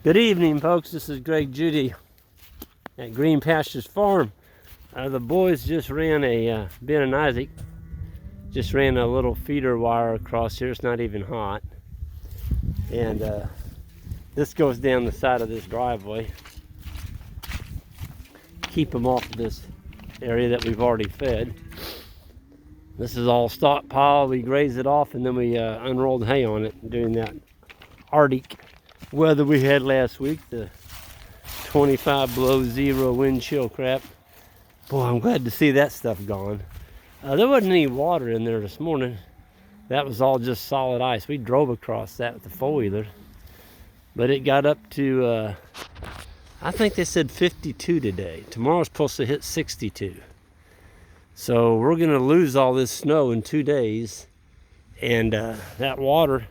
Good evening, folks. This is Greg Judy at Green Pastures Farm. The boys just ran Ben and Isaac just ran a little feeder wire across here. It's not even hot. And this goes down the side of this driveway. Keep them off this area that we've already fed. This is all stockpile. We graze it off and then we unrolled hay on it during that Arctic weather we had last week, the 25 below zero wind chill crap. Boy, I'm glad to see that stuff gone. There wasn't any water in there this morning. That was all just solid ice. We drove across that with the four-wheeler, but it got up to I think they said 52 today. Tomorrow's supposed to hit 62. So we're gonna lose all this snow in 2 days, and that water,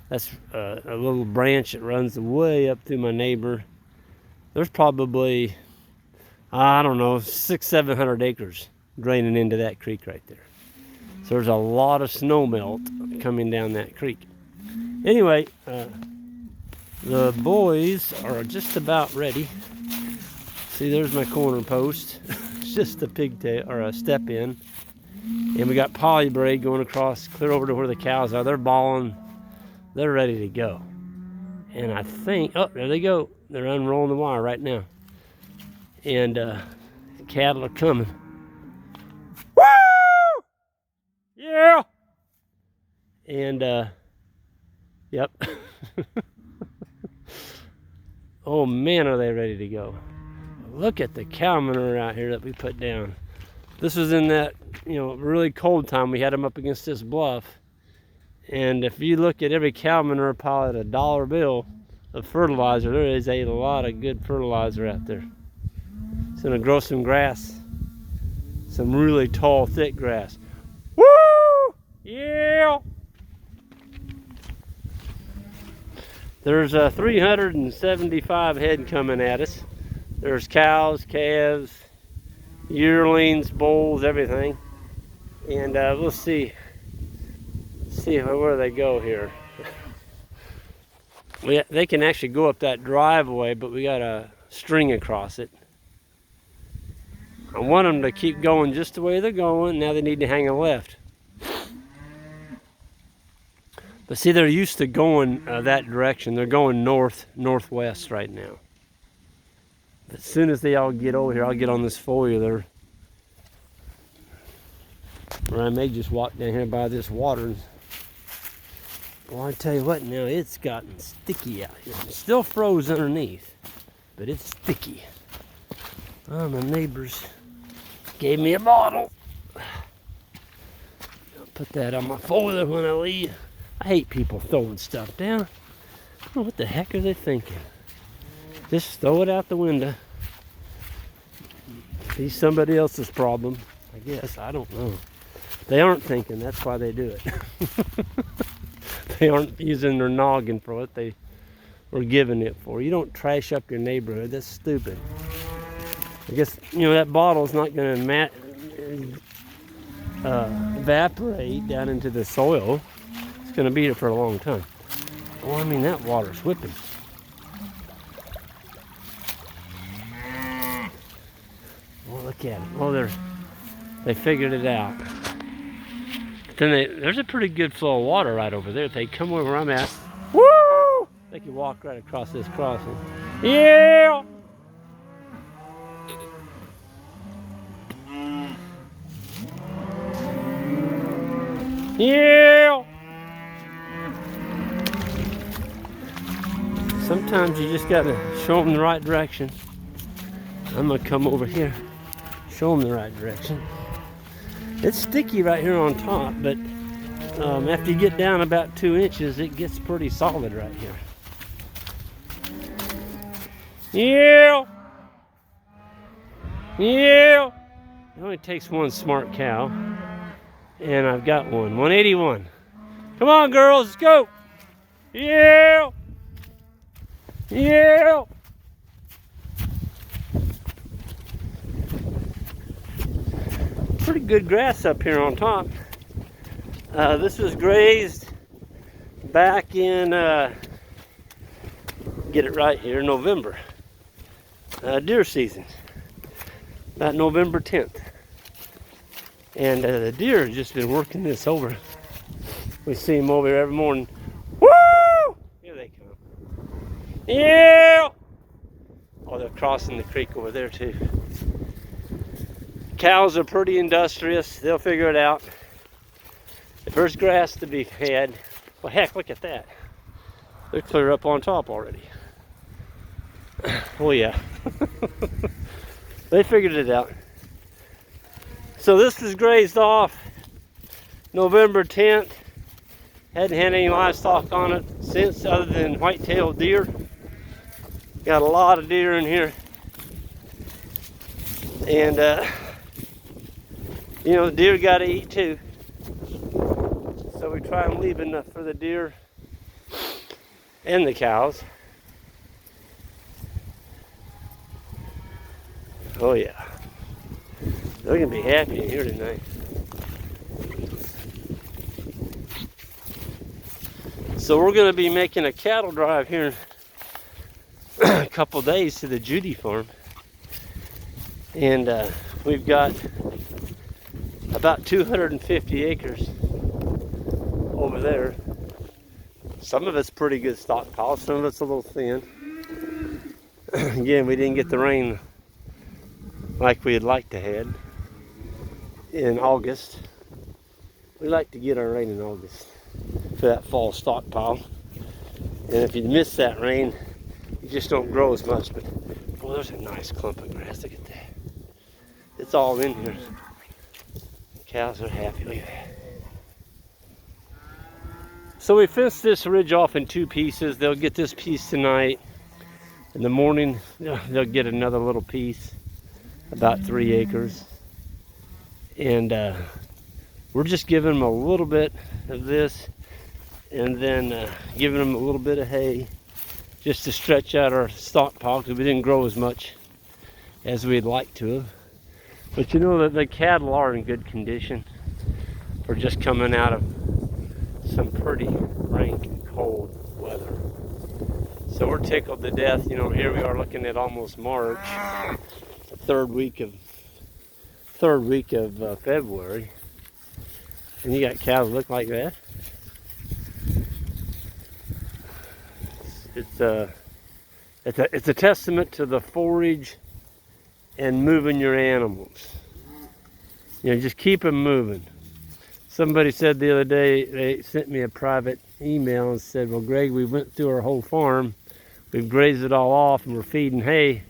that's a little branch that runs way up through my neighbor. There's probably, I don't know, 600-700 acres draining into that creek right there. So there's a lot of snow melt coming down that creek. Anyway, the boys are just about ready. See, there's my corner post. It's just a pigtail or a step in. And we got poly braid going across clear over to where the cows are. They're bawling. They're ready to go. And I think, oh, there they go. They're unrolling the wire right now. And the cattle are coming. Woo! Yeah! And, yep. Oh man, are they ready to go. Look at the cow manure out here that we put down. This was in that, really cold time. We had them up against this bluff. And if you look at every cow manure pile at $1 bill of fertilizer, there is a lot of good fertilizer out there. It's gonna grow some grass, some really tall, thick grass. Woo! Yeah! There's 375 head coming at us. There's cows, calves, yearlings, bulls, everything. And we'll see where they go here. They can actually go up that driveway, but we got a string across it. I want them to keep going just the way they're going. Now they need to hang a left. But see, they're used to going that direction. They're going northwest right now. But as soon as they all get over here, I'll get on this four-wheeler. Or I may just walk down here by this water. Well, I tell you what, now it's gotten sticky out here. It's still froze underneath, but it's sticky. Oh, my neighbors gave me a bottle. I'll put that on my four-wheeler when I leave. I hate people throwing stuff down. I don't know what the heck are they thinking. Just throw it out the window. Be somebody else's problem, I guess. I don't know. They aren't thinking. That's why they do it. They aren't using their noggin for what they were giving it for. You don't trash up your neighborhood. That's stupid. I guess, that bottle's not going to evaporate down into the soil. It's going to be here for a long time. Well, I mean, that water's whipping. Well, look at it. Well, they figured it out. Then there's a pretty good flow of water right over there. If they come where I'm at, woo! They can walk right across this crossing. Yeah! Yeah! Sometimes you just gotta show them the right direction. I'm gonna come over here, show them the right direction. It's sticky right here on top, but after you get down about 2 inches, it gets pretty solid right here. Yeah! Yeah! It only takes one smart cow, and I've got one. 181. Come on, girls, let's go! Yeah! Yeah! Pretty good grass up here on top. This was grazed back in get it right here in November. Deer season, about November 10th. And the deer have just been working this over. We see them over here every morning. Woo! Here they come. Yeah! Oh, they're crossing the creek over there too. Cows are pretty industrious. They'll figure it out. If there's grass to be fed, well, heck, look at that. They're clear up on top already. Oh yeah. They figured it out. So this was grazed off November 10th. Hadn't had any livestock on it since, other than white-tailed deer. Got a lot of deer in here. And you know, the deer got to eat too. So we try and leave enough for the deer and the cows. Oh yeah. They're gonna be happy in here tonight. So we're gonna be making a cattle drive here in a couple days to the Judy farm. And we've got about 250 acres over there. Some of it's pretty good stockpile, some of it's a little thin. Again, we didn't get the rain like we'd like to have in August. We like to get our rain in August for that fall stockpile. And if you miss that rain, you just don't grow as much. But boy, there's a nice clump of grass. Look at that. It's all in here. The cows are happy. Look at that. So we fenced this ridge off in two pieces. They'll get this piece tonight. In the morning, they'll get another little piece, about 3 acres. And we're just giving them a little bit of this, and then giving them a little bit of hay, just to stretch out our stockpile, because we didn't grow as much as we'd like to have. But you know that the cattle are in good condition for just coming out of some pretty rank and cold weather. So we're tickled to death. You know, here we are looking at almost March, the third week of February, and you got cows that look like that. It's a testament to the forage and moving your animals. You know, just keep them moving. Somebody said the other day, they sent me a private email and said, well, Greg, we went through our whole farm, we've grazed it all off, and we're feeding hay.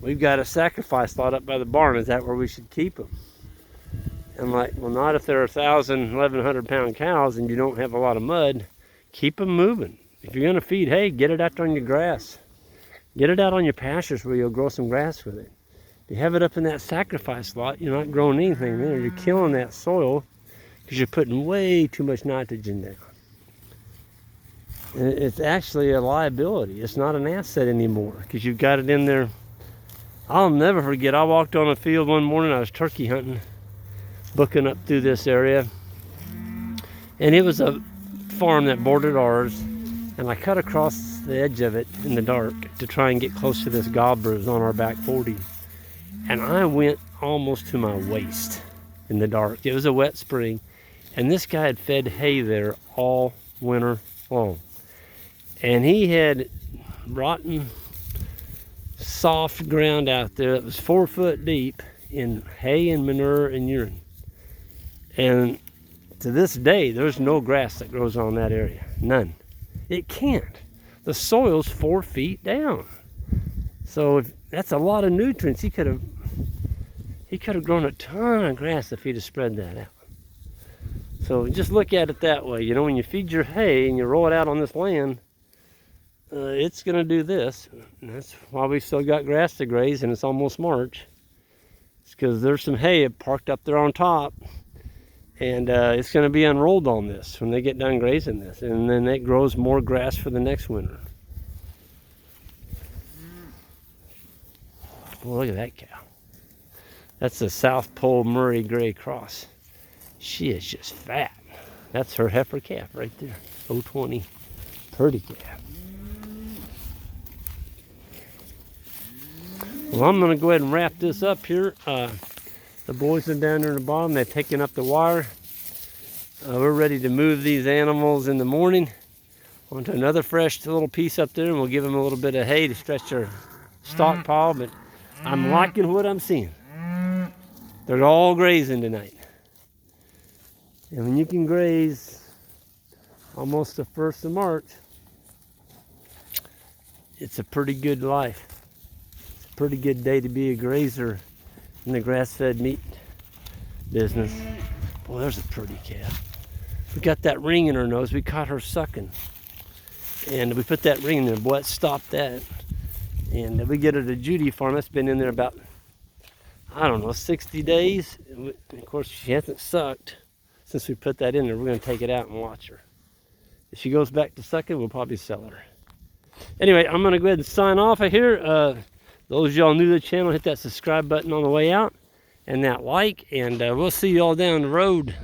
We've got a sacrifice lot up by the barn. Is that where we should keep them? I'm like, well, not if they're 1,000, 1,100 pound cows and you don't have a lot of mud. Keep them moving. If you're gonna feed hay, get it out on your grass. Get it out on your pastures where you'll grow some grass with it. If you have it up in that sacrifice lot, you're not growing anything there. You're killing that soil because you're putting way too much nitrogen down. And it's actually a liability. It's not an asset anymore because you've got it in there. I'll never forget, I walked on a field one morning, I was turkey hunting, booking up through this area. And it was a farm that bordered ours, and I cut across the edge of it in the dark to try and get close to this gobbler that was on our back 40. And I went almost to my waist in the dark. It was a wet spring, and this guy had fed hay there all winter long. And he had rotten, soft ground out there that was 4 foot deep in hay and manure and urine. And to this day, there's no grass that grows on that area. None. It can't. The soil's 4 feet down. So that's a lot of nutrients. He could have grown a ton of grass if he'd have spread that out. So just look at it that way. You know, when you feed your hay and you roll it out on this land, it's going to do this. And that's why we still got grass to graze, and it's almost March. It's because there's some hay parked up there on top, and it's going to be unrolled on this when they get done grazing this, and then it grows more grass for the next winter. Well, look at that cow. That's the South Pole Murray Gray Cross. She is just fat. That's her heifer calf right there. 020 pretty calf. Well, I'm going to go ahead and wrap this up here. The boys are down there in the bottom. They're picking up the wire. We're ready to move these animals in the morning onto another fresh little piece up there, and we'll give them a little bit of hay to stretch their stockpile. But I'm liking what I'm seeing. They're all grazing tonight. And when you can graze almost the 1st of March, it's a pretty good life. It's a pretty good day to be a grazer in the grass-fed meat business. Boy, there's a pretty calf. We got that ring in her nose. We caught her sucking. And we put that ring in there. Boy, it stopped that. And we get her to Judy farm. It's been in there about, I don't know, 60 days. And of course, she hasn't sucked since we put that in there. We're going to take it out and watch her. If she goes back to sucking, we'll probably sell her. Anyway, I'm going to go ahead and sign off of here. Those of y'all new to the channel, hit that subscribe button on the way out and that like. And we'll see y'all down the road.